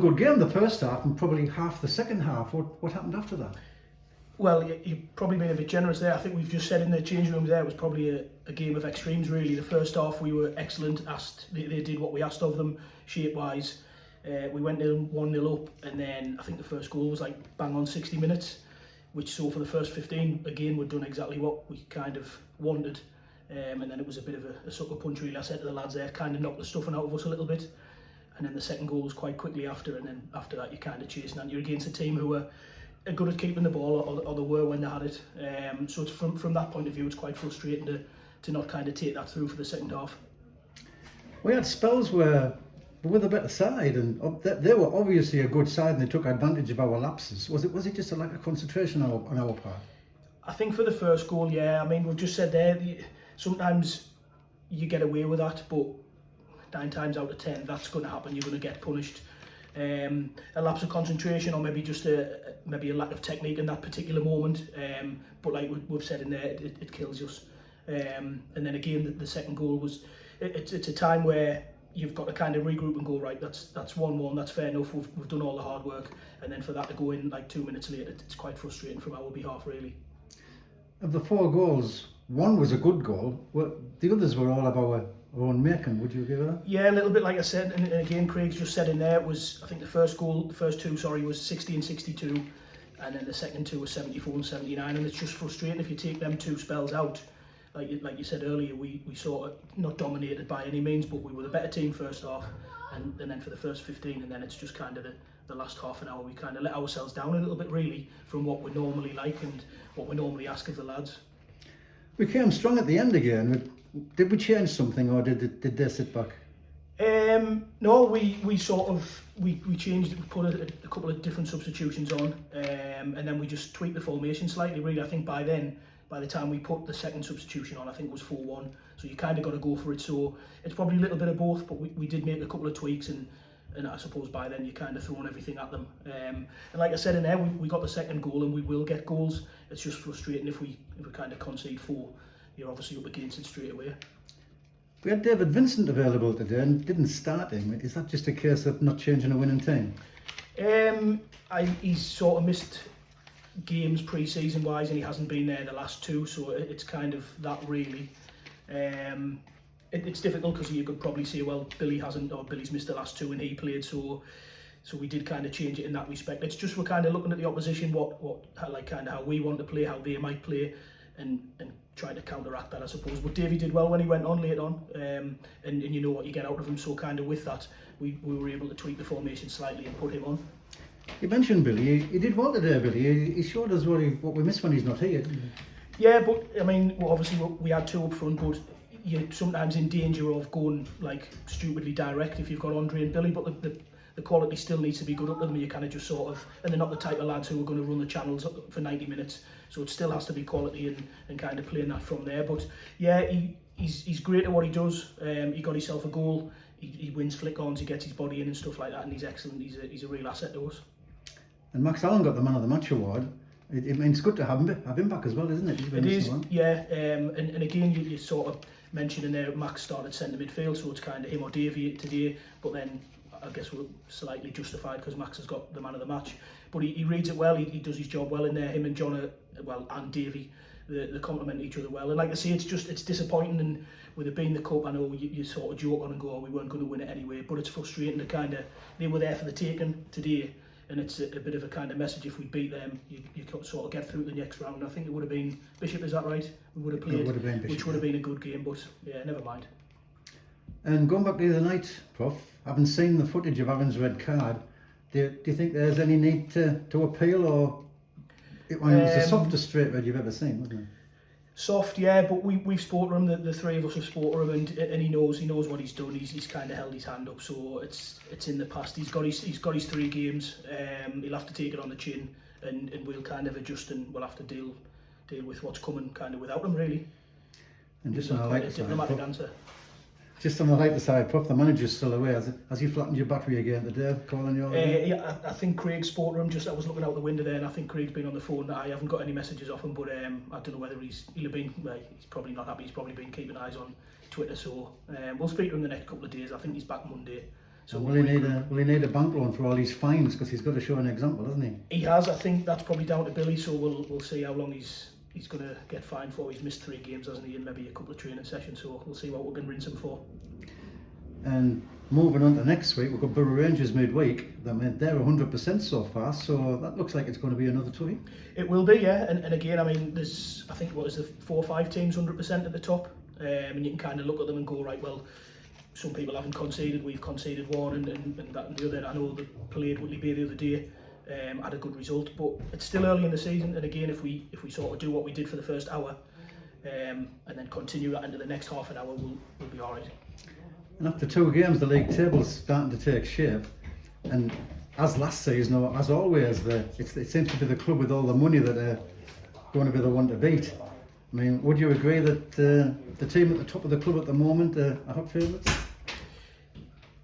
good game the first half and probably half the second half. What happened after that? Well, you've probably been a bit generous there. I think we've just said in the change room there, it was probably a game of extremes, really. The first half, we were excellent. They did what we asked of them, shape-wise. We went 1-0 up, and then I think the first goal was like bang on 60 minutes, which so for the first 15, again, we'd done exactly what we kind of wanted. And then it was a bit of a sucker punch, really. I said to the lads there, kind of knocked the stuffing out of us a little bit. And then the second goal was quite quickly after, and then after that, you're kind of chasing, and you're against a team who were good at keeping the ball, or they were when they had it. So it's from that point of view, it's quite frustrating to not kind of take that through for the second half. We had spells where we were the better side, and they were obviously a good side, and they took advantage of our lapses. Was it just a lack of concentration on our part? I think for the first goal, yeah. I mean, we've just said there, sometimes you get away with that, but 9 times out of 10, that's going to happen. You're going to get punished. A lapse of concentration, or maybe just a lack of technique in that particular moment. But like we've said in there, it kills us. And then again, the second goal was, it's a time where you've got to kind of regroup and go, right, that's 1-1, that's fair enough, we've done all the hard work, and then for that to go in like 2 minutes later, it's quite frustrating from our behalf, really. Of the 4 goals, one was a good goal. The others were all of our own making. Would you agree with that? Yeah, a little bit, like I said, and again, Craig's just said in there, it was, I think the first two, was 60 and 62, and then the second 2 was 74 and 79, and it's just frustrating if you take them 2 spells out. Like you said earlier, we sort of not dominated by any means, but we were the better team first half, and then for the first 15, and then it's just kind of the last half an hour, we kind of let ourselves down a little bit, really, from what we normally like and what we normally ask of the lads. We came strong at the end again. Did we change something, or did they sit back? No, we sort of we changed it. We put a couple of different substitutions on, and then we just tweaked the formation slightly. Really, I think by the time we put the second substitution on, I think it was 4-1. So you kind of got to go for it. So it's probably a little bit of both, but we did make a couple of tweaks, and I suppose by then you're kind of throwing everything at them. And like I said in there, we got the second goal, and we will get goals. It's just frustrating if we kind of concede 4. You're obviously up against it straight away. We had David Vincent available today and didn't start him. Is that just a case of not changing a winning team? He's sort of missed games pre-season wise, and he hasn't been there the last 2, so it's kind of that, really. It's difficult because you could probably say, well, Billy's missed the last 2 and he played, so we did kind of change it in that respect. It's just we're kind of looking at the opposition, how we want to play, how they might play, and trying to counteract that, I suppose. But Davey did well when he went on late on, and you know what you get out of him. So kind of with that, we were able to tweak the formation slightly and put him on. You mentioned Billy. He did well today, Billy. He showed us what we miss when he's not here. Yeah, but I mean, obviously we had 2 up front, but you're sometimes in danger of going like stupidly direct if you've got Andre and Billy. But the quality still needs to be good up to them. You kind of just sort of, and they're not the type of lads who are going to run the channels for 90 minutes. So it still has to be quality and kind of playing that from there. But yeah, he's great at what he does. He got himself a goal. He wins flick-ons, he gets his body in and stuff like that, and he's excellent. He's a real asset to us. And Max Allen got the Man of the Match award. It's good to have him back as well, isn't it? It is, yeah. And again, you sort of mentioned in there, Max started centre midfield, so it's kind of him or Davey today. But then I guess we're slightly justified because Max has got the Man of the Match. But he reads it well, he does his job well in there. Him and John and Davey, they complement each other well. And like I say, it's disappointing, and with it being the cup, I know you sort of joke on and go, oh, we weren't going to win it anyway. But it's frustrating to kind of, they were there for the taking today. And it's a bit of a kind of message. If we beat them, you sort of get through the next round. I think it would have been Bishop, is that right? We would have played, which would have been a good game, but yeah, never mind. And going back to the other night, Prof, having seen the footage of Aaron's red card, do you think there's any need to appeal, or it was the softest straight red you've ever seen, wasn't it? Soft, yeah, but we've spoke to him. The 3 of us have spoke to him, and he knows what he's done. He's kind of held his hand up, so it's in the past. He's got his 3 games. He'll have to take it on the chin, and we'll kind of adjust, and we'll have to deal with what's coming kind of without him, really. And just on a lighter diplomatic answer. Just on the lighter side, Puff, the manager's still away. Has he flattened your battery again today, calling you? Yeah, I think Craig spoke to him. I was looking out the window there, and I think Craig's been on the phone. I haven't got any messages off him, but I don't know whether he's probably not happy. He's probably been keeping eyes on Twitter. So we'll speak to him the next couple of days. I think he's back Monday. So will he need a bank loan for all these fines, because he's got to show an example, hasn't he? He has. I think that's probably down to Billy. So we'll see how long he's going to get fined for. He's missed 3 games, hasn't he, and maybe a couple of training sessions. So we'll see what we're going to rinse him for. And moving on to next week, we've got Borough Rangers midweek. They're 100% so far, so that looks like it's going to be another toughie. It will be, yeah. And again, I mean, there's, I think, what is the 4 or 5 teams 100% at the top, and you can kind of look at them and go, right, well, some people haven't conceded, we've conceded 1, and that and the other. I know they played Whitley Bay the other day, had a good result, but it's still early in the season. And again, if we sort of do what we did for the first hour, and then continue that into the next half an hour, we'll be all right. And after 2 games, the league table's starting to take shape. And as last season, or as always, it seems to be the club with all the money that are going to be the one to beat. I mean, would you agree that the team at the top of the club at the moment are hot favourites?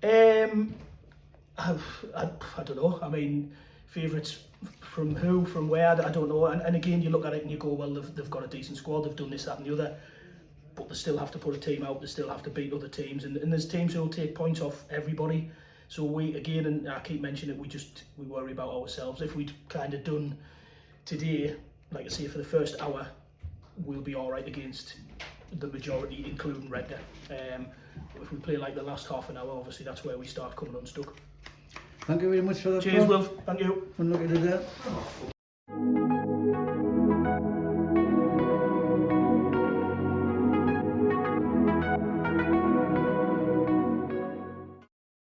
I don't know. I mean, favourites from who, from where, I don't know. And again, you look at it and you go, well, they've got a decent squad, they've done this, that and the other. But they still have to put a team out, they still have to beat other teams. And there's teams who will take points off everybody. So we, again, and I keep mentioning it, we worry about ourselves. If we'd kind of done today, like I say, for the first hour, we'll be all right against the majority, including Redcar. If we play like the last half an hour, obviously that's where we start coming unstuck. Thank you very much for that. Cheers, Wilf. Thank you. Fun looking at that.